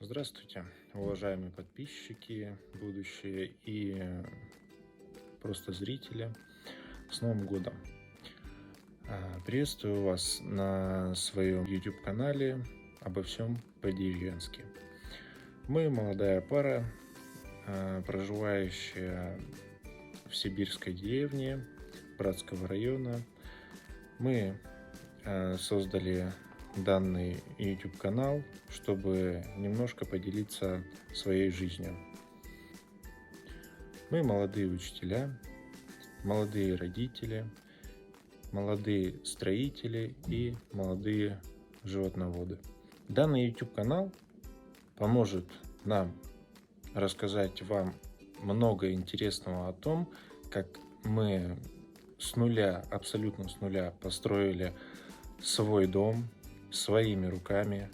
Здравствуйте, уважаемые подписчики, будущие и просто зрители. С Новым годом! Приветствую вас на своем YouTube-канале «Обо всем по-деревенски». Мы молодая пара, проживающая в сибирской деревне Братского района. Мы создали данный YouTube-канал, чтобы немножко поделиться своей жизнью. Мы молодые учителя, молодые родители, молодые строители и молодые животноводы. Данный YouTube-канал поможет нам рассказать вам много интересного о том, как мы с нуля, абсолютно с нуля построили свой дом своими руками.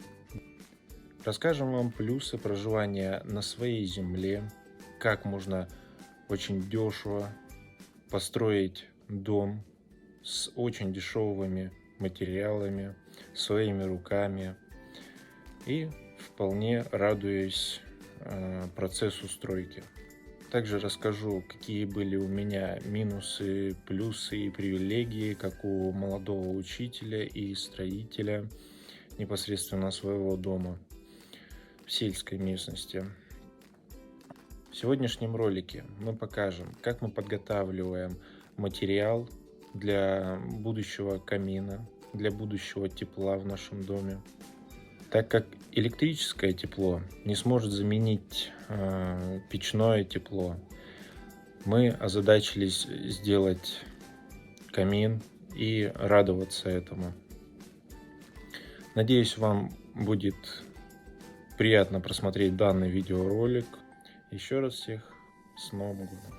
Расскажем вам плюсы проживания на своей земле, как можно очень дешево построить дом с очень дешевыми материалами, своими руками и вполне радуясь процессу стройки. Также расскажу, какие были у меня минусы, плюсы и привилегии, как у молодого учителя и строителя непосредственно своего дома в сельской местности. В сегодняшнем ролике мы покажем, как мы подготавливаем материал для будущего камина, для будущего тепла в нашем доме. Так как электрическое тепло не сможет заменить печное тепло, мы озадачились сделать камин и радоваться этому. Надеюсь, вам будет приятно просмотреть данный видеоролик. Еще раз всех с Новым годом!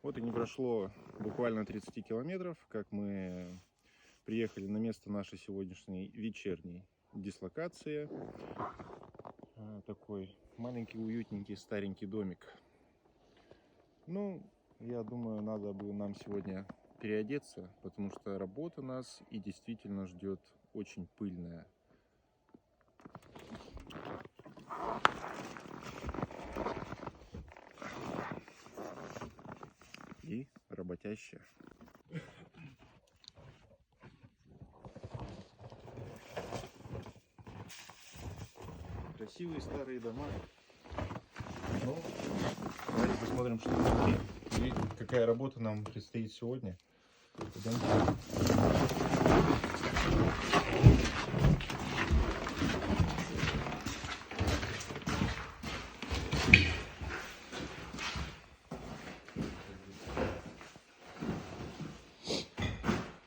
Вот и не прошло буквально 30 километров, как мы приехали на место нашей сегодняшней вечерней дислокации. Такой маленький, уютненький, старенький домик. Ну, я думаю, надо бы нам сегодня переодеться, потому что работа нас и действительно ждет очень пыльная. И работящая. Красивые старые дома. Ну, давайте посмотрим, что внутри. Какая работа нам предстоит сегодня.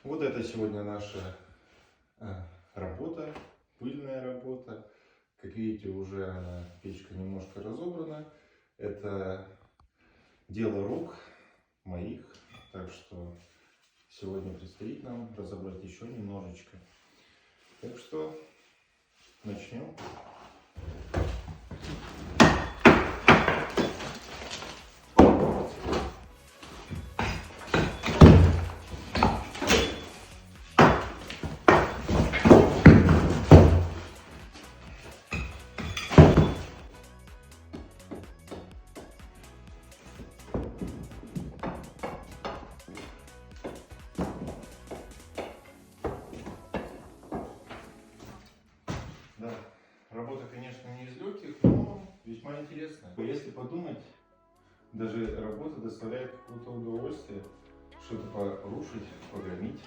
Вот это сегодня наша работа, пыльная работа. Как видите, уже печка немножко разобрана. Это дело рук моих, так что сегодня предстоит нам разобрать еще немножечко. Так что начнем. Работа, конечно, не из легких, но весьма интересная. Если подумать, даже работа доставляет какое-то удовольствие, что-то порушить, погромить.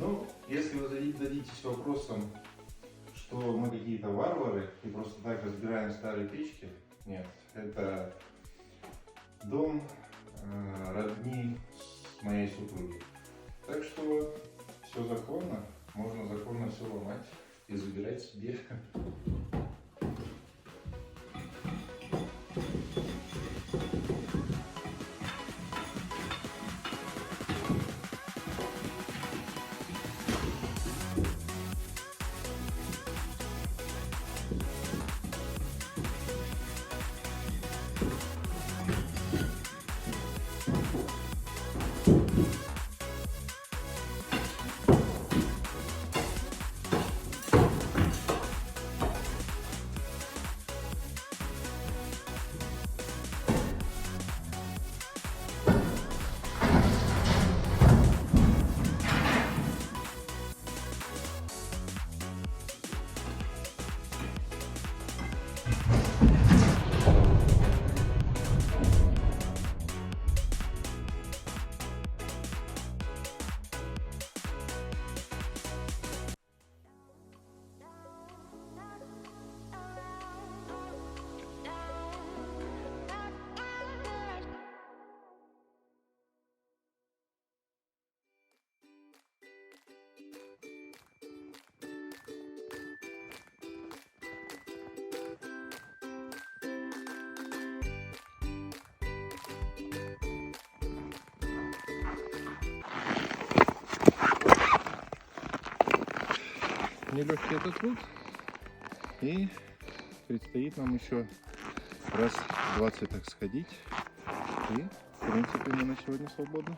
Ну, если вы зададитесь вопросом, что мы какие-то варвары и просто так разбираем старые печки, нет, это дом родни с моей супруги. Так что все законно, можно законно все ломать и забирать себе. Нелегкий этот труд, и предстоит нам еще раз 20 так сходить, и в принципе мы на сегодня свободны.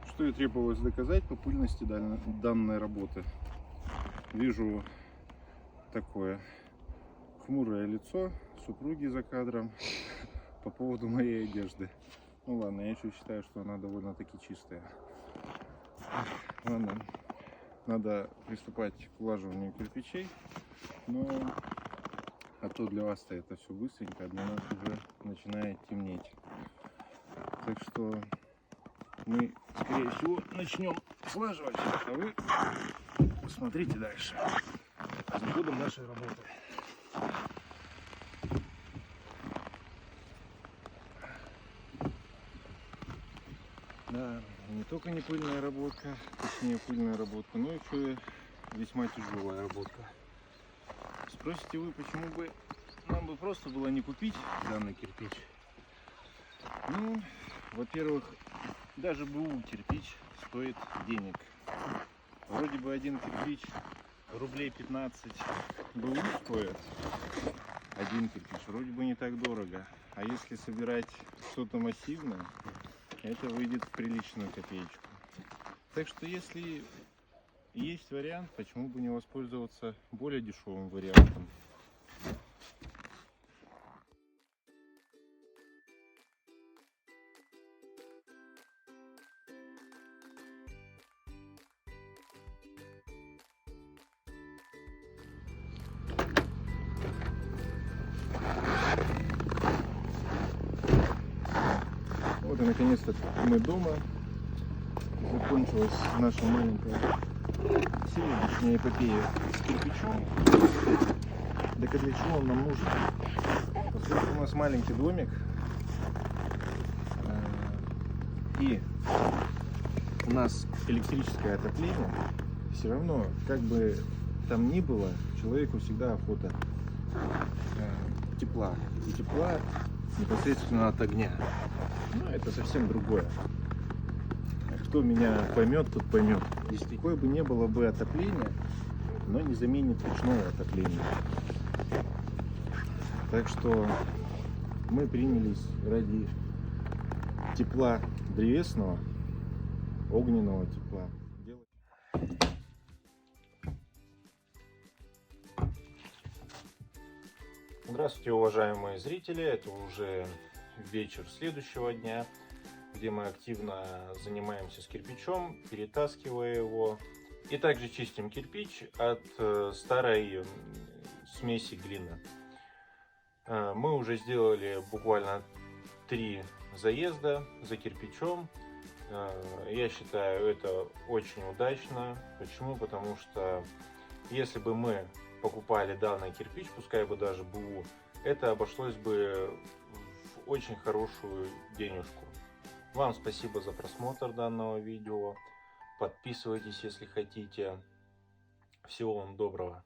Что и требовалось доказать по пыльности данной работы. Вижу такое хмурое лицо супруги за кадром по поводу моей одежды. Ну ладно, я еще считаю, что она довольно-таки чистая. Ладно, надо приступать к улаживанию кирпичей, но а то для вас-то это все быстренько, а для нас уже начинает темнеть. Так что мы, скорее всего, начнем слаживать, а вы смотрите дальше за ходом нашей работы. Да, не только не пыльная работа, точнее пыльная работа, но еще и весьма тяжелая работа. Спросите вы, почему бы нам бы просто было не купить данный кирпич? Ну, во-первых, даже БУ кирпич стоит денег. Вроде бы один кирпич рублей 15 БУ стоит. Один кирпич вроде бы не так дорого. А если собирать что-то массивное, это выйдет в приличную копеечку. Так что если есть вариант, почему бы не воспользоваться более дешевым вариантом? Вот и наконец-то мы дома. Закончилась наша маленькая сегодняшняя эпопея с кирпичом. Да для чего он нам нужен? Поскольку у нас маленький домик и у нас электрическое отопление, все равно, как бы там ни было, человеку всегда охота тепла. И тепла непосредственно от огня. Но это совсем другое. Так Кто меня поймет, тот поймет. Если какое бы не было бы отопления, но не заменит ручного отопления. Так что мы принялись ради тепла древесного, огненного тепла делать. Здравствуйте, уважаемые зрители! Это уже вечер следующего дня, где мы активно занимаемся с кирпичом, перетаскивая его. И также чистим кирпич от старой смеси глины. Мы уже сделали буквально 3 заезда за кирпичом. Я считаю, это очень удачно. Почему? Потому что если бы мы покупали данный кирпич, пускай бы даже БУ, это обошлось бы в очень хорошую денежку. Вам спасибо за просмотр данного видео. Подписывайтесь, если хотите. Всего вам доброго.